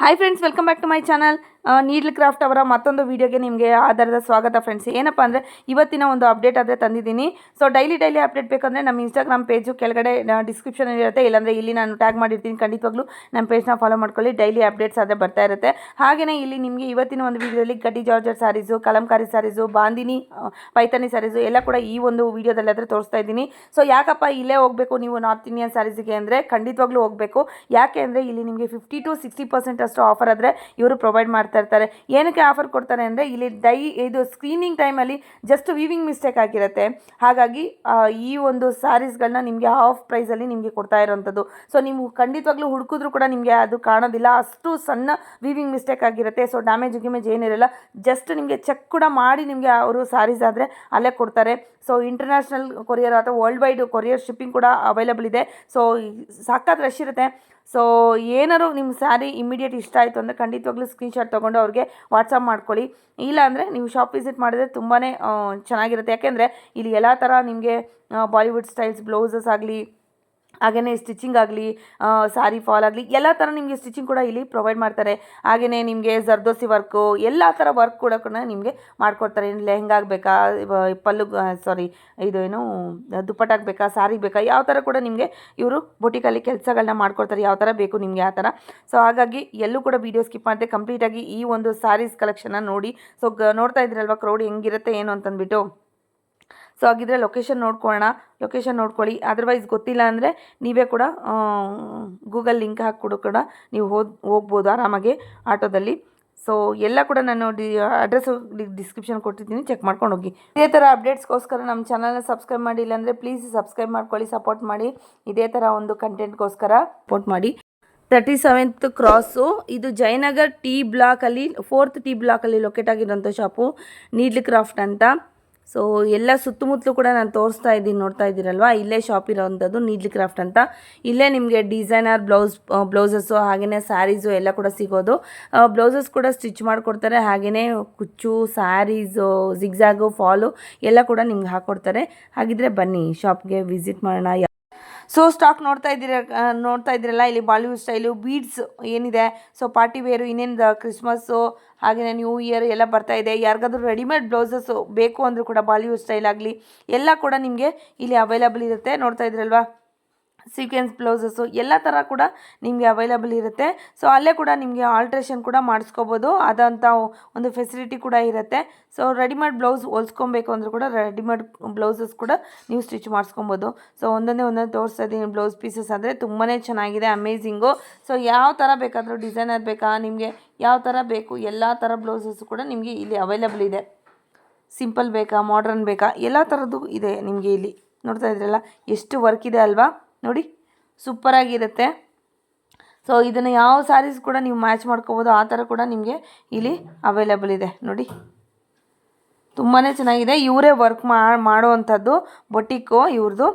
Hi friends, welcome back to my channel. Needle craft ಅವರ ಮತ್ತೊಂದು ವೀಡಿಯೋಗೆ ನಿಮಗೆ ಆಧಾರದ ಸ್ವಾಗತ ಫ್ರೆಂಡ್ಸ್. ಏನಪ್ಪ ಅಂದರೆ ಇವತ್ತಿನ ಒಂದು ಅಪ್ಡೇಟ್ ಆದರೆ ತಂದಿದ್ದೀನಿ. ಸೊ ಡೈಲಿ ಅಪ್ಡೇಟ್ ಬೇಕಂದರೆ ನಮ್ಮ ಇನ್ಸ್ಟಾಗ್ರಾಮ್ ಪೇಜು ಕೆಳಗಡೆ ಡಿಸ್ಕ್ರಿಪ್ಷನಲ್ಲಿ ಇರುತ್ತೆ, ಇಲ್ಲಾಂದರೆ ಇಲ್ಲಿ ನಾನು ಟ್ಯಾಗ್ ಮಾಡಿರ್ತೀನಿ. ಖಂಡಿತವಾಗ್ಲೂ ನಮ್ಮ ಪೇಜ್ನ ಫಾಲೋ ಮಾಡ್ಕೊಳ್ಳಿ, ಡೈಲಿ ಅಪ್ಡೇಟ್ಸ್ ಆದರೆ ಬರ್ತಾ ಇರುತ್ತೆ. ಹಾಗೆಯೇ ಇಲ್ಲಿ ನಿಮಗೆ ಇವತ್ತಿನ ಒಂದು ವೀಡಿಯೋದಲ್ಲಿ ಗಡ್ಡಿ ಜಾರ್ಜೆಟ್ ಸ್ಯಾರೀಸು, ಕಲಂಕಾರಿ ಸ್ಯಾರೀಸು, ಬಾಂದಿನಿ ಪೈತಾನಿ ಸ್ಯಾರೀಸು ಎಲ್ಲ ಕೂಡ ಈ ಒಂದು ವೀಡಿಯೋದಲ್ಲಿ ಆದರೆ ತೋರಿಸ್ತಾ ಇದ್ದೀನಿ. ಸೊ ಯಾಕಪ್ಪ ಇಲ್ಲೇ ಹೋಗಬೇಕು ನೀವು ನಾರ್ತ್ ಇಂಡಿಯನ್ ಸ್ಯಾರೀಸಿಗೆ ಅಂದರೆ ಖಂಡಿತವಾಗ್ಲೂ ಹೋಗಬೇಕು. ಯಾಕೆ ಅಂದರೆ ಇಲ್ಲಿ ನಿಮಗೆ 50 to 60% ಅಷ್ಟು ಆಫರ್ ಆದರೆ ಇವರು ಪ್ರೊವೈಡ್ ಮಾಡ್ತಾ ಇರ್ತಾರೆ. ಏನಕ್ಕೆ ಆಫರ್ ಕೊಡ್ತಾರೆ ಅಂದರೆ ಇಲ್ಲಿ ಇದು ಸ್ಕ್ರೀನಿಂಗ್ ಟೈಮಲ್ಲಿ ಜಸ್ಟ್ ವೀವಿಂಗ್ ಮಿಸ್ಟೇಕ್ ಆಗಿರುತ್ತೆ. ಹಾಗಾಗಿ ಈ ಒಂದು ಸ್ಯಾರೀಸ್ಗಳನ್ನ ನಿಮಗೆ ಹಾಫ್ ಪ್ರೈಸಲ್ಲಿ ನಿಮಗೆ ಕೊಡ್ತಾ ಇರೋವಂಥದ್ದು. ಸೊ ನೀವು ಖಂಡಿತವಾಗ್ಲೂ ಹುಡುಕಿದ್ರೂ ಕೂಡ ನಿಮಗೆ ಅದು ಕಾಣೋದಿಲ್ಲ, ಅಷ್ಟು ಸಣ್ಣ ವೀವಿಂಗ್ ಮಿಸ್ಟೇಕ್ ಆಗಿರುತ್ತೆ. ಸೊ ಡ್ಯಾಮೇಜ್ ಏನಿರಲ್ಲ, ಜಸ್ಟ್ ನಿಮಗೆ ಚೆಕ್ ಕೂಡ ಮಾಡಿ ನಿಮಗೆ ಅವರು ಸ್ಯಾರೀಸ್ ಆದರೆ ಅಲ್ಲೇ ಕೊಡ್ತಾರೆ. ಸೊ ಇಂಟರ್ನ್ಯಾಷನಲ್ ಕೊರಿಯರ್ ಅಥವಾ ವರ್ಲ್ಡ್ ವೈಡ್ ಕೊರಿಯರ್ ಶಿಪ್ಪಿಂಗ್ ಕೂಡ ಅವೈಲಬಲ್ ಇದೆ. ಸೊ ಸಾಕಾದ ರಶ್ ಇರುತ್ತೆ. ಸೊ ಏನಾದ್ರು ನಿಮ್ಮ ಸ್ಯಾರಿ ಇಮಿಡಿಯೇಟ್ ಇಷ್ಟ ಆಯಿತು ಅಂದರೆ ಖಂಡಿತವಾಗ್ಲೂ ಸ್ಕ್ರೀನ್ಶಾಟ್ ತೊಗೊಂಡು ಅವ್ರಿಗೆ ವಾಟ್ಸಪ್ ಮಾಡ್ಕೊಳ್ಳಿ. ಇಲ್ಲ ಅಂದರೆ ನೀವು ಶಾಪ್ ವಿಸಿಟ್ ಮಾಡಿದ್ರೆ ತುಂಬಾ ಚೆನ್ನಾಗಿರುತ್ತೆ. ಯಾಕೆಂದರೆ ಇಲ್ಲಿ ಎಲ್ಲ ಥರ ನಿಮಗೆ ಬಾಲಿವುಡ್ ಸ್ಟೈಲ್ಸ್ ಬ್ಲೌಸಸ್ ಆಗಲಿ, ಹಾಗೆಯೇ ಸ್ಟಿಚಿಂಗ್ ಆಗಲಿ, ಸ್ಯಾರಿ ಫಾಲ್ ಆಗಲಿ ಎಲ್ಲ ಥರ ನಿಮಗೆ ಸ್ಟಿಚಿಂಗ್ ಕೂಡ ಇಲ್ಲಿ ಪ್ರೊವೈಡ್ ಮಾಡ್ತಾರೆ. ಹಾಗೆಯೇ ನಿಮಗೆ ಜರ್ದೋಸಿ ವರ್ಕು ಎಲ್ಲ ಥರ ವರ್ಕ್ ಕೂಡ ನಿಮಗೆ ಮಾಡಿಕೊಡ್ತಾರೆ. ಲೆಹಂಗಾ ಆಗಬೇಕಾ, ಪಲ್ಲು ದುಪ್ಪಟ್ಟಾಗ ಬೇಕಾ, ಸ್ಯಾರಿಗೆ ಬೇಕಾ, ಯಾವ ಥರ ಕೂಡ ನಿಮಗೆ ಇವರು ಬೊಟಿಕಲ್ಲಿ ಕೆಲಸಗಳನ್ನ ಮಾಡಿಕೊಡ್ತಾರೆ, ಯಾವ ಥರ ಬೇಕು ನಿಮಗೆ ಆ ಥರ. ಸೊ ಹಾಗಾಗಿ ಎಲ್ಲೂ ಕೂಡ ವೀಡಿಯೋ ಸ್ಕಿಪ್ ಮಾಡಿದೆ ಕಂಪ್ಲೀಟಾಗಿ ಈ ಒಂದು ಸ್ಯಾರೀಸ್ ಕಲೆಕ್ಷನ್ನ ನೋಡಿ. ಸೊ ನೋಡ್ತಾ ಇದ್ರಲ್ವ ಕ್ರೌಡ್ ಹೆಂಗಿರುತ್ತೆ ಏನು ಅಂತಂದ್ಬಿಟ್ಟು. ಸೊ ಹಾಗಿದ್ರೆ ಲೊಕೇಶನ್ ನೋಡ್ಕೊಳ್ಳಿ. ಅದರ್ವೈಸ್ ಗೊತ್ತಿಲ್ಲ ಅಂದರೆ ನೀವೇ ಕೂಡ ಗೂಗಲ್ ಲಿಂಕ್ ಹಾಕಿಕೊಡು ಕೂಡ ನೀವು ಹೋಗ್ಬೋದು ಆರಾಮಾಗಿ ಆಟೋದಲ್ಲಿ. ಸೊ ಎಲ್ಲ ಕೂಡ ನಾನು ಅಡ್ರೆಸ್ ಡಿಸ್ಕ್ರಿಪ್ಷನ್ ಕೊಟ್ಟಿದ್ದೀನಿ, ಚೆಕ್ ಮಾಡ್ಕೊಂಡು ಹೋಗಿ. ಇದೇ ಥರ ಅಪ್ಡೇಟ್ಸ್ಗೋಸ್ಕರ ನಮ್ಮ ಚಾನಲ್ನ ಸಬ್ಸ್ಕ್ರೈಬ್ ಮಾಡಿಲ್ಲ ಅಂದರೆ ಪ್ಲೀಸ್ ಸಬ್ಸ್ಕ್ರೈಬ್ ಮಾಡ್ಕೊಳ್ಳಿ, ಸಪೋರ್ಟ್ ಮಾಡಿ. ಇದೇ ಥರ ಒಂದು ಕಂಟೆಂಟ್ಗೋಸ್ಕರ ಸಪೋರ್ಟ್ ಮಾಡಿ. 37th ಕ್ರಾಸು, ಇದು ಜಯನಗರ್ ಟಿ ಬ್ಲಾಕಲ್ಲಿ 4th ಟಿ ಬ್ಲಾಕಲ್ಲಿ ಲೊಕೇಟ್ ಆಗಿರೋಂಥ ಶಾಪು ನೀಡ್ಲ್ ಕ್ರಾಫ್ಟ್ ಅಂತ. ಸೊ ಎಲ್ಲ ಸುತ್ತಮುತ್ತಲೂ ಕೂಡ ನಾನು ತೋರಿಸ್ತಾ ಇದ್ದೀನಿ, ನೋಡ್ತಾ ಇದ್ದೀರಲ್ವ, ಇಲ್ಲೇ ಶಾಪ್ ಇರೋವಂಥದ್ದು ನೀಡ್ಲ್ ಕ್ರಾಫ್ಟ್ ಅಂತ. ಇಲ್ಲೇ ನಿಮಗೆ ಡಿಸೈನರ್ ಬ್ಲೌಸಸ್ಸು ಹಾಗೆಯೇ ಸ್ಯಾರೀಸು ಎಲ್ಲ ಕೂಡ ಸಿಗೋದು. ಬ್ಲೌಸಸ್ ಕೂಡ ಸ್ಟಿಚ್ ಮಾಡಿಕೊಡ್ತಾರೆ, ಹಾಗೆಯೇ ಕುಚ್ಚು, ಸ್ಯಾರೀಸು, ಜಿಗ್ಜಾಗು, ಫಾಲು ಎಲ್ಲ ಕೂಡ ನಿಮ್ಗೆ ಹಾಕ್ಕೊಡ್ತಾರೆ. ಹಾಗಿದ್ರೆ ಬನ್ನಿ ಶಾಪ್ಗೆ ವಿಸಿಟ್ ಮಾಡೋಣ. ಸೊ ಸ್ಟಾಕ್ ನೋಡ್ತಾ ಇದ್ದೀರಲ್ಲ, ಇಲ್ಲಿ ಬಾಲಿವುಡ್ ಸ್ಟೈಲು ಬೀಡ್ಸ್ ಏನಿದೆ. ಸೊ ಪಾರ್ಟಿ ವೇರು, ಇನ್ನೇನು ಕ್ರಿಸ್ಮಸ್ಸು ಹಾಗೆಯೇ ನ್ಯೂ ಇಯರ್ ಎಲ್ಲ ಬರ್ತಾ ಇದೆ. ಯಾರಿಗಾದ್ರೂ ರೆಡಿಮೇಡ್ ಬ್ಲೌಸಸ್ಸು ಬೇಕು ಅಂದರೂ ಕೂಡ ಬಾಲಿವುಡ್ ಸ್ಟೈಲ್ ಆಗಲಿ ಎಲ್ಲ ಕೂಡ ನಿಮಗೆ ಇಲ್ಲಿ ಅವೈಲಬಲ್ ಇರುತ್ತೆ. ನೋಡ್ತಾ ಇದ್ರಲ್ವಾ, ಸೀಕ್ವೆನ್ಸ್ ಬ್ಲೌಸಸ್ಸು ಎಲ್ಲ ಥರ ಕೂಡ ನಿಮಗೆ ಅವೈಲಬಲ್ ಇರುತ್ತೆ. ಸೊ ಅಲ್ಲೇ ಕೂಡ ನಿಮಗೆ ಆಲ್ಟ್ರೇಷನ್ ಕೂಡ ಮಾಡಿಸ್ಕೋಬೋದು, ಅದಂಥ ಒಂದು ಫೆಸಿಲಿಟಿ ಕೂಡ ಇರುತ್ತೆ. ಸೊ ರೆಡಿಮೇಡ್ ಬ್ಲೌಸ್ ಹೊಲ್ಸ್ಕೊಬೇಕು ಅಂದರೂ ಕೂಡ ರೆಡಿಮೇಡ್ ಬ್ಲೌಸಸ್ ಕೂಡ ನೀವು ಸ್ಟಿಚ್ ಮಾಡಿಸ್ಕೊಬೋದು. ಸೊ ಒಂದೊಂದೇ ತೋರಿಸ್ತಾ ಇದ್ದೀನಿ ಬ್ಲೌಸ್ ಪೀಸಸ್ ಅಂದರೆ ತುಂಬಾ ಚೆನ್ನಾಗಿದೆ, ಅಮೇಝಿಂಗು. ಸೊ ಯಾವ ಥರ ಬೇಕಾದರೂ ಡಿಸೈನರ್ ಬೇಕಾ, ನಿಮಗೆ ಯಾವ ಥರ ಬೇಕು ಎಲ್ಲ ಥರ ಬ್ಲೌಸಸ್ಸು ಕೂಡ ನಿಮಗೆ ಇಲ್ಲಿ ಅವೈಲಬಲ್ ಇದೆ. ಸಿಂಪಲ್ ಬೇಕಾ, ಮಾಡ್ರನ್ ಬೇಕಾ, ಎಲ್ಲ ಥರದ್ದು ಇದೆ ನಿಮಗೆ ಇಲ್ಲಿ. ನೋಡ್ತಾ ಇದ್ರಲ್ಲ ಎಷ್ಟು ವರ್ಕ್ ಇದೆ ಅಲ್ವಾ, ನೋಡಿ ಸೂಪರಾಗಿರುತ್ತೆ. ಸೊ ಇದನ್ನು ಯಾವ ಸ್ಯಾರೀಸ್ ಕೂಡ ನೀವು ಮ್ಯಾಚ್ ಮಾಡ್ಕೋಬೋದು, ಆ ಥರ ಕೂಡ ನಿಮಗೆ ಇಲ್ಲಿ ಅವೈಲಬಲ್ ಇದೆ. ನೋಡಿ ತುಂಬಾ ಚೆನ್ನಾಗಿದೆ. ಇವರೇ ವರ್ಕ್ ಮಾಡೋವಂಥದ್ದು ಬೊಟಿಕ್ಕು ಇವ್ರದ್ದು.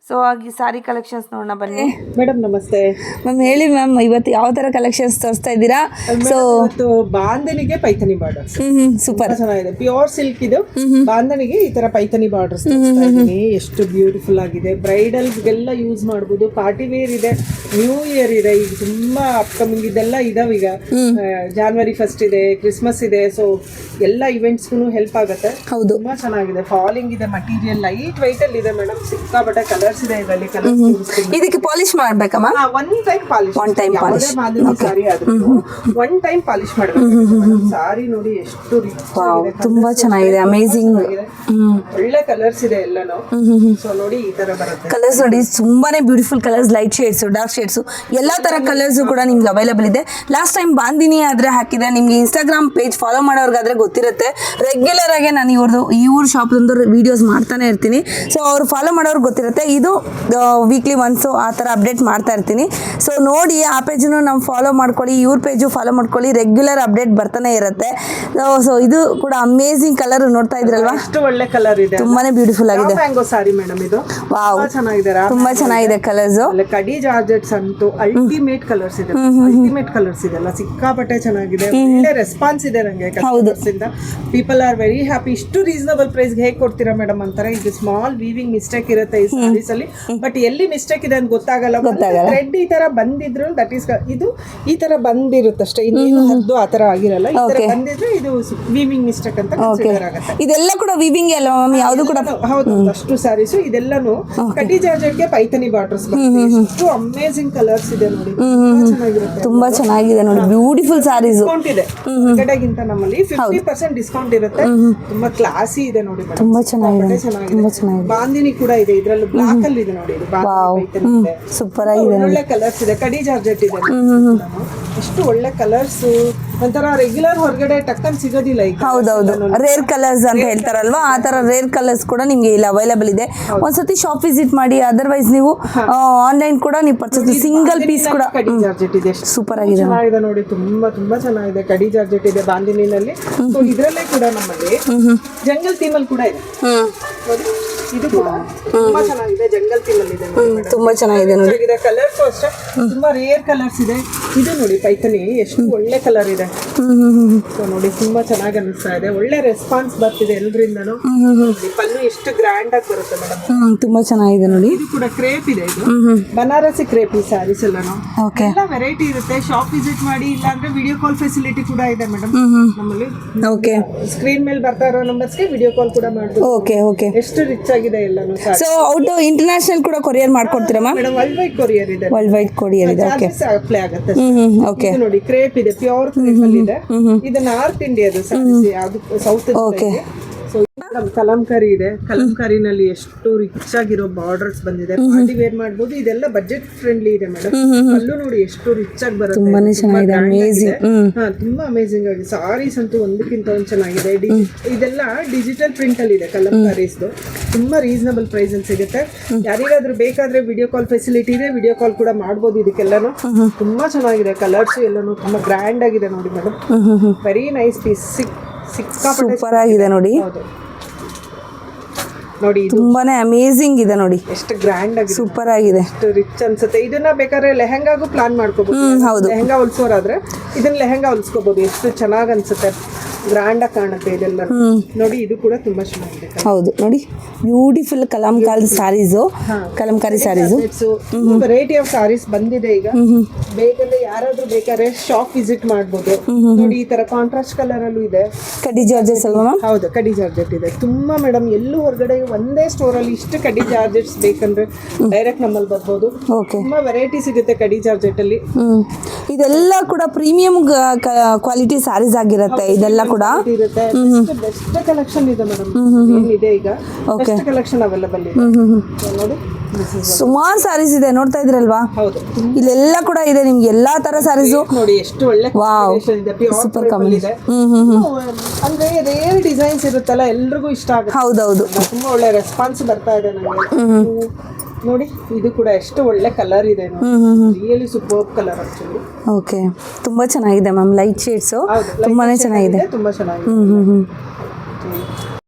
ಸೊ ಹಾಗೆ ಸ್ಯಾರಿ ಕಲೆಕ್ಷನ್ಸ್ ನೋಡೋಣ ಬನ್ನಿ. ಮೇಡಮ್ ನಮಸ್ತೆ. ಮ್ಯಾಮ್ ಹೇಳಿ ಮ್ಯಾಮ್, ಇವತ್ತು ಯಾವ ಥರ ಕಲೆಕ್ಷನ್ಸ್ ತೋರಿಸ್ತಾ ಇದ್ದೀರಾ? ಸೊ ಬಾಂಧನಿಗೆ ಪೈಥನಿ ಬಾರ್ಡರ್ಸ್ ಸೂಪರ್ ಚೆನ್ನಾಗಿದೆ, ಪ್ಯೂರ್ ಸಿಲ್ಕ್ ಇದು. ಬಾಂಧನಿಗೆ ಈ ತರ ಪೈಥನಿ ಬಾರ್ಡರ್ಸ್ ತೋರಿಸ್ತಾ ಇದ್ದೀನಿ. ಎಷ್ಟು ಬ್ಯೂಟಿಫುಲ್ ಆಗಿದೆ, ಬ್ರೈಡಲ್ಸ್ಗೆಲ್ಲ ಯೂಸ್ ಮಾಡ್ಬೋದು. ಪಾರ್ಟಿ ವೇರ್ ಇದೆ, ನ್ಯೂ ಇಯರ್ ಇದೆ, ಈಗ ತುಂಬಾ ಅಪ್ಕಮಿಂಗ್ ಇದೆಲ್ಲ ಇದಾವೆ. ಈಗ January 1st ಇದೆ, ಕ್ರಿಸ್ಮಸ್ ಇದೆ. ಸೊ ಎಲ್ಲ ಇವೆಂಟ್ಸ್ಗೂ ಹೆಲ್ಪ್ ಆಗುತ್ತೆ. ಹೌದು, ತುಂಬಾ ಚೆನ್ನಾಗಿದೆ. ಫಾಲಿಂಗ್ ಇದೆ, ಮಟೀರಿಯಲ್ ಲೈಟ್ ವೈಟ್ ಅಲ್ಲಿ ಇದೆ ಮೇಡಮ್. ಸಿಕ್ಕಾಪಟ್ಟೆ ಕಲರ್ಸ್ ಇದೆ ಇದರಲ್ಲಿ. ಕಲರ್ಸ್ ಇದಕ್ಕೆ ಪಾಲಿಶ್ ಮಾಡಬೇಕಮ್ಮ? ಒನ್ ಟೈಮ್ ಪಾಲಿಶ್ ಸಾರಿ ಆದ್ರೂ ಒನ್ ಟೈಮ್ ಪಾಲಿಶ್ ಮಾಡಬೇಕು. ಸಾರಿ ನೋಡಿ ಎಷ್ಟು ತುಂಬಾ ಚೆನ್ನಾಗಿದೆ, ಅಮೇಜಿಂಗ್. ಒಳ್ಳೆ ಕಲರ್ಸ್ ಇದೆ ಎಲ್ಲಾನು. ಸೊ ನೋಡಿ ಈ ತರ ಬರುತ್ತೆ ಕಲರ್ಸ್ ನೋಡಿ, ತುಂಬಾನೇ beautiful colours, light shades, dark shades ಎಲ್ಲ ತರ ಕಲರ್ಸ್ ಕೂಡ ನಿಮ್ಗೆ ಅವೈಲಬಲ್ ಇದೆ. ಲಾಸ್ಟ್ ಟೈಮ್ ಬಾಂದಿನಿ ಆದ್ರೆ ಹಾಕಿದೆ, ನಿಮ್ಗೆ ಇನ್ಸ್ಟಾಗ್ರಾಮ್ ಪೇಜ್ ಫಾಲೋ ಮಾಡೋರ್ಗಾದ್ರೆ ಗೊತ್ತಿರುತ್ತೆ. ರೆಗ್ಯುಲರ್ ಆಗಿ ನಾನು ಇವ್ರ ಶಾಪ್ ವಿಡಿಯೋಸ್ ಮಾಡ್ತಾನೆ ಇರ್ತೀನಿ. ಸೊ ಅವ್ರು ಫಾಲೋ ಮಾಡೋರ್ಗೆ ಗೊತ್ತಿರುತ್ತೆ. ಇದು ವೀಕ್ಲಿ ಒನ್ಸು ಆ ಥರ ಅಪ್ಡೇಟ್ ಮಾಡ್ತಾ ಇರ್ತೀನಿ. ಸೊ ನೋಡಿ ಆ ಪೇಜನ್ನು ನಾವು ಫಾಲೋ ಮಾಡ್ಕೊಳ್ಳಿ, ಇವ್ರ ಪೇಜು ಫಾಲೋ ಮಾಡ್ಕೊಳ್ಳಿ, ರೆಗ್ಯುಲರ್ ಅಪ್ಡೇಟ್ ಬರ್ತಾನೆ ಇರುತ್ತೆ. ಸೊ ಇದು ಕೂಡ ಅಮೇಜಿಂಗ್ ಕಲರ್ ನೋಡ್ತಾ ಇದ್ರಲ್ವಾ, ಎಷ್ಟು ಒಳ್ಳೆ ಕಲರ್ ಇದೆ, ತುಂಬಾನೇ ಬ್ಯೂಟಿಫುಲ್ ಆಗಿದೆ. ಮ್ಯಾಂಗೋ ಸಾರಿ ಮೇಡಮ್ ಇದು. ವಾವ್, ಚೆನ್ನಾಗಿದೆ, ತುಂಬಾ ಚೆನ್ನಾಗಿದೆ ಕಲರ್ಸ್. ಕಡಿ ಜಾರ್ಜೆಟ್ಸ್ ಅಂತೂ ಅಲ್ಟಿಮೇಟ್ ಕಲರ್ಸ್ ಇದೆ, ಅಲ್ಟಿಮೇಟ್ ಕಲರ್ಸ್ ಇದೆಲ್ಲ ಸಿಕ್ಕಾಪಟ್ಟೆ ಚೆನ್ನಾಗಿದೆ. ಒಳ್ಳೆ ರೆಸ್ಪಾನ್ಸ್ ಇದೆ ನನಗೆ ಕಸ್ಟಮರ್ಸ್ ಇಂದ. People are very happy. ಇಷ್ಟು ರೀಸನಬಲ್ ಪ್ರೈಸ್ ಹೇಗೆ ಕೊಡ್ತೀರಾ ಮೇಡಮ್ ಅಂತಾರೆ. ಇದು ಸ್ಮಾಲ್ ವೀವಿಂಗ್ ಮಿಸ್ಟೇಕ್ ಇರುತ್ತೆ ಈ ಸಾರೀಸ್ ಅಲ್ಲಿ. ಬಟ್ ಎಲ್ಲಿ ಮಿಸ್ಟೇಕ್ ಇದೆ ಅಂತ ಗೊತ್ತಾಗಲ್ಲ. ಥ್ರೆಡ್ ಈ ತರ ಬಂದಿದ್ರು ದಟ್ ಈಸ್ ಇದು ಈ ತರ ಬಂದಿರುತ್ತಷ್ಟೇ, ಇನ್ನೇನು ಹದ್ದು ಆ ತರ ಆಗಿರಲ್ಲ. ಈ ತರ ಬಂದಿದ್ರೆ ಇದು ವೀವಿಂಗ್ ಮಿಸ್ಟೇಕ್ ಅಂತ ಕನ್ಸಿಡರ್ ಆಗುತ್ತೆ. ಇದೆಲ್ಲ ಕೂಡ ವಿವಿಂಗ್ ಅಲ್ಲ ಮ್ಯಾಮ್, ಯಾವುದು ಕೂಡ ಹೌದು. ಅಷ್ಟು ಸ್ಯಾರೀಸ್ ಇದೆಲ್ಲಾನು ಕಡ್ಡಿ ಜಾರ್ಜೆಟ್ಗೆ ಪೈಥನಿ ಬಾರ್ಡರ್ಸ್ ಬರುತ್ತೆ. ಎಷ್ಟು ಅಮೇಜಿಂಗ್ ಕಲರ್ಸ್ ಇದೆ ನೋಡಿ, ಚೆನ್ನಾಗಿರುತ್ತೆ. ತುಂಬಾ ಚೆನ್ನಾಗಿದೆ ನೋಡಿ, ಬ್ಯೂಟಿಫುಲ್ ಸ್ಯಾರೀಸ್. ಡಿಸ್ಕೌಂಟ್ ಇದೆ ಕಡೆಗಿಂತ ನಮ್ಮಲ್ಲಿ 50% ಡಿಸ್ಕೌಂಟ್ ಇರುತ್ತೆ. ತುಂಬಾ ಕ್ಲಾಸಿ ಇದೆ ನೋಡಿ ಮೇಡಮ್, ತುಂಬಾ ಚೆನ್ನಾಗಿದೆ. ಚೆನ್ನಾಗಿದೆ. ಬಾಂದಿನಿ ಕೂಡ ಇದೆ, ಇದ್ರಲ್ಲಿ ಬ್ಲಾಕ್ ಅಲ್ಲಿ ಇದೆ ನೋಡಿ, ಇದು ಬಾಂದಿನಿ ಇದೆ. ಸೂಪರ್ ಆಗಿದೆ, ಒಳ್ಳೆ ಕಲರ್ಸ್ ಇದೆ. ಕಡಿ ಜಾರ್ಜೆಟ್ ಇದೆ, ಎಷ್ಟು ಒಳ್ಳೆ ಕಲರ್ಸ್. ಒಂಥರ ರೆಗ್ಯುಲರ್ ಹೊರಗಡೆ ಟಕ್ಕನ್ ಸಿಗೋದಿಲ್ಲ ಈಗ. ಹೌದೌದು, ರೇರ್ ಕಲರ್ಸ್ ಅಂತ ಹೇಳ್ತಾರಲ್ವಾ, ಆ ತರ ರೇರ್ ಕಲರ್ಸ್ ಕೂಡ ನಿಮ್ಗೆ ಇಲ್ಲಿ ಅವೈಲೇಬಲ್ ಇದೆ. ಒಂದ್ಸತಿ ಶಾಪ್ ವಿಸಿಟ್ ಮಾಡಿ, ಅದರ್ವೈಸ್ ನೀವು ಆನ್ಲೈನ್ ಕೂಡ ನೀವು ಪರ್ಚೇಸ್ ಸಿಂಗಲ್ ಪೀಸ್ ಕೂಡ. ಕಡಿ ಜಾರ್ಜೆಟ್ ಇದೆ, ಸೂಪರ್ ಆಗಿದೆ, ಚೆನ್ನಾಗಿದೆ ನೋಡಿ, ತುಂಬಾ ಚೆನ್ನಾಗಿದೆ. ಕಡಿ ಜಾರ್ಜೆಟ್ ಇದೆ ಬಾಂದಿನಿನಲ್ಲಿ. ಸೊ ಇದ್ರಲ್ಲೇ ಕೂಡ ನಮ್ಮಲ್ಲಿ ಜಂಗಲ್ ಥೀಮಲ್ ಕೂಡ ಇದೆ. ಇದು ಕೂಡ ತುಂಬಾ ಚೆನ್ನಾಗಿದೆ, ಜಂಗಲ್ ಥೀಮಲ್ ಇದೆ. ತುಂಬಾ ಚೆನ್ನಾಗಿದೆ ನೋಡಿ. ಕಲರ್ಸ್ ಅಷ್ಟೇ ತುಂಬಾ ರೇರ್ ಕಲರ್ಸ್ ಇದೆ. ಇದು ನೋಡಿ ಪೈಥನಿ ಎಷ್ಟು ಒಳ್ಳೆ ಕಲರ್ ಇದೆ. ಸೊ ನೋಡಿ ತುಂಬಾ ಚೆನ್ನಾಗಿ ಅನಿಸ್ತಾ ಇದೆ, ಒಳ್ಳೆ ರೆಸ್ಪಾನ್ಸ್ ಬರ್ತಿದೆ ಎಲ್ರಿಂದನು. ಪಲ್ಲು ಎಷ್ಟು ಗ್ರ್ಯಾಂಡ್ ಆಗಿ ಬರುತ್ತೆ ಮೇಡಮ್, ತುಂಬಾ ಚೆನ್ನಾಗಿದೆ ನೋಡಿ. ಇದು ಕೂಡ ಕ್ರೇಪ್ ಇದೆ, ಇದು ಬನಾರಸಿ ಕ್ರೇಪ್ ಈ ಸ್ಯಾರೀಸ್ ಎಲ್ಲಾನು. ಎಲ್ಲ ವೆರೈಟಿ ಇರುತ್ತೆ. ಶಾಪ್ ವಿಸಿಟ್ ಮಾಡಿ, ಇಲ್ಲಾಂದ್ರೆ ವಿಡಿಯೋ ಕಾಲ್ ಫೆಸಿಲಿಟಿ ಕೂಡ ಇದೆ ಮೇಡಮ್ ನಮ್ಮಲ್ಲಿ. ಓಕೆ, ಸ್ಕ್ರೀನ್ ಮೇಲೆ ಬರ್ತಾ ಇರೋ ನಂಬರ್ಸ್ಗೆ ವಿಡಿಯೋ ಕಾಲ್ ಕೂಡ ಮಾಡ್ಬೋದು. Okay okay. ಎಷ್ಟು ರಿಚ್ ಆಗಿದೆ ಎಲ್ಲಾನು. ಸೊ ಔಟ್ ಇಂಟರ್ನ್ಯಾಷನಲ್ ಕೂಡ ಕೊರಿಯರ್ ಮಾಡ್ಕೊಡ್ತೀರಾ ma'am? Madam world wide courier ಇದೆ. ವರ್ಲ್ಡ್ ವೈಡ್ ಕೊರಿಯರ್ ಇದೆ. ಓಕೆ, ಅಪ್ಲೈ ಆಗುತ್ತೆ. ಓಕೆ. ಇದು ನೋಡಿ ಕ್ರೇಪ್ ಇದೆ, ಪ್ಯೂರ್ ಕ್ರೇಪ್ ಅಲ್ಲಿ ಇದೆ. ಇದು ನಾರ್ತ್ ಇಂಡಿಯಾದು ಸ್ಯಾರೀಸ್, ಯಾವುದು ಸೌತ್. ಓಕೆ. ಸೊ ಕಲಂಕಾರಿ ಇದೆ, ಕಲಂಕಾರಿನಲ್ಲಿ ಎಷ್ಟು ರಿಚ್ ಆಗಿರೋ ಬಾರ್ಡರ್ಸ್ ಬಂದಿದೆ. ಪಾರ್ಟಿ ವೇರ್ ಮಾಡ್ಬೋದು, ಇದೆಲ್ಲ ಬಜೆಟ್ ಫ್ರೆಂಡ್ಲಿ ಇದೆ ಮೇಡಮ್. ಅಲ್ಲೂ ನೋಡಿ ಎಷ್ಟು ರಿಚ್ ಆಗಿ ಬರುತ್ತೆ, ತುಂಬಾನೇ ಚೆನ್ನಾಗಿದೆ, ಅಮೇಜಿಂಗ್. ತುಂಬಾ ಅಮೇಜಿಂಗ್ ಆಗಿ ಸಾರೀಸ್ ಅಂತೂ ಒಂದಕ್ಕಿಂತ ಒಂದು ಚೆನ್ನಾಗಿದೆ. ಇದೆಲ್ಲ ಡಿಜಿಟಲ್ ಪ್ರಿಂಟ್ ಅಲ್ಲಿ ಇದೆ ಕಲಂಕಾರೀಸ್ದು. ತುಂಬಾ ರೀಸನಬಲ್ ಪ್ರೈಸ್ ಅಲ್ಲಿ ಸಿಗುತ್ತೆ. ಯಾರಿಗಾದ್ರೂ ಬೇಕಾದ್ರೆ ವಿಡಿಯೋ ಕಾಲ್ ಫೆಸಿಲಿಟಿ ಇದೆ, ವಿಡಿಯೋ ಕಾಲ್ ಕೂಡ ಮಾಡ್ಬೋದು ಇದಕ್ಕೆಲ್ಲಾನು. ತುಂಬಾ ಚೆನ್ನಾಗಿದೆ, ಕಲರ್ಸ್ ಎಲ್ಲಾನು ತುಂಬಾ ಗ್ರ್ಯಾಂಡ್ ಆಗಿದೆ ನೋಡಿ madam. Very nice piece, super ಆಗಿದೆ ನೋಡಿ. ನೋಡಿ ತುಂಬಾನೇ ಅಮೇಜಿಂಗ್ ಇದೆ ನೋಡಿ, ಎಷ್ಟು ಗ್ರ್ಯಾಂಡ್ ಆಗಿದೆ, ಸೂಪರ್ ಆಗಿದೆ, ಎಷ್ಟು ರಿಚ್ ಅನ್ಸುತ್ತೆ. ಇದನ್ನ ಬೇಕಾದ್ರೆ ಲೆಹಂಗಾಗೂ ಪ್ಲಾನ್ ಮಾಡ್ಕೋಬಹುದು. ಹೌದು, ಲೆಹಂಗಾ ಹೊಲ್ಸೋರಾದ್ರೆ ಇದನ್ನ ಲೆಹಂಗಾ ಹೊಲ್ಸ್ಕೋಬಹುದು. ಎಷ್ಟು ಚೆನ್ನಾಗಿ ಅನ್ಸುತ್ತೆ, ಗ್ರ್ಯಾಂಡ್ ಆಗಿ ಕಾಣುತ್ತೆ ಇದೆಲ್ಲ ನೋಡಿ. ಇದು ಕೂಡ ತುಂಬಾ ಚೆನ್ನಾಗಿದೆ. ಹೌದು ನೋಡಿ, beautiful kalamkari sarees, kalamkari sarees. Variety of sarees ಬಂದಿದೆ ಈಗ. ಬೇಕಂದ್ರೆ ಯಾರಾದ್ರೂ ಬೇಕಾದ್ರೆ ಶಾಪ್ ವಿಸಿಟ್ ಮಾಡ್ಬೋದು. ನೋಡಿ ಈ ತರ ಕಾಂಟ್ರಾಸ್ಟ್ ಕಲರ್ ಅಲ್ಲೂ ಇದೆ. ಕಡಿ ಜಾರ್ಜೆಟ್ಸ್ ಅಲ್ವಾ ಮ್ಯಾಮ್? ಹೌದು, ಕಡಿ ಜಾರ್ಜೆಟ್ ಇದೆ ತುಂಬಾ ಮೇಡಮ್. ಎಲ್ಲೂ ಹೊರಗಡೆ ಒಂದೇ ಸ್ಟೋರ್ ಅಲ್ಲಿ ಇಷ್ಟು ಕಡಿ ಜಾರ್ಜೆಟ್ಸ್ ಬೇಕಂದ್ರೆ ಡೈರೆಕ್ಟ್ ನಮ್ಮಲ್ಲಿ ಬರ್ಬೋದು. ತುಂಬಾ ವೆರೈಟಿ ಸಿಗುತ್ತೆ ಕಡಿ ಜಾರ್ಜೆಟ್ ಅಲ್ಲಿ. ಇದೆಲ್ಲ ಕೂಡ ಪ್ರೀಮಿಯಂ ಕ್ವಾಲಿಟಿ ಸ್ಯಾರೀಸ್ ಆಗಿರುತ್ತೆ. ಇದೆಲ್ಲ ಕೂಡ ಇರುತ್ತೆ. ಬೆಸ್ಟ್ ಕಲೆಕ್ಷನ್ ಇದೆ ಮೇಡಮ್, ಏನಿದೆ ಈಗ ಬೆಸ್ಟ್ ಕಲೆಕ್ಷನ್ ಅವೈಲೇಬಲ್ ಇದೆ ನೋಡಿ. ಸುಮಾರು ಸ್ಯಾರೀಸ್ ಇದೆ, ನೋಡ್ತಾ ಇದ್ರಲ್ವಾ? ಹೌದು, ಇಲ್ಲೆಲ್ಲ ಕೂಡ ಇದೆ ನಿಮ್ಗೆ ಎಲ್ಲಾ ತರ ಸ್ಯಾರೀಸು ನೋಡಿ. ಎಷ್ಟು ಒಳ್ಳೆ ಇದೆ, ಸೂಪರ್ ಕಮ್ಮಿ ಇದೆ. ಅಂದ್ರೆ ರೇರ್ ಡಿಸೈನ್ಸ್ ಇರುತ್ತಲ್ಲ, ಎಲ್ರಿಗೂ ಇಷ್ಟ ಆಗುತ್ತೆ. ಹೌದೌದು, ತುಂಬಾ ಒಳ್ಳೆ ರೆಸ್ಪಾನ್ಸ್ ಬರ್ತಾ ಇದೆ ನನಗೆ ನೋಡಿ. ಇದು ಕೂಡ ಎಷ್ಟು ಒಳ್ಳೆ ಕಲರ್ ಇದೆ, really super colour actually. Okay, ತುಂಬಾ ಚೆನ್ನಾಗಿದೆ ಮ್ಯಾಮ್. ಲೈಟ್ ಶೇಡ್ಸ್ ತುಂಬಾನೇ ಚೆನ್ನಾಗಿದೆ, ತುಂಬಾ ಚೆನ್ನಾಗಿದೆ.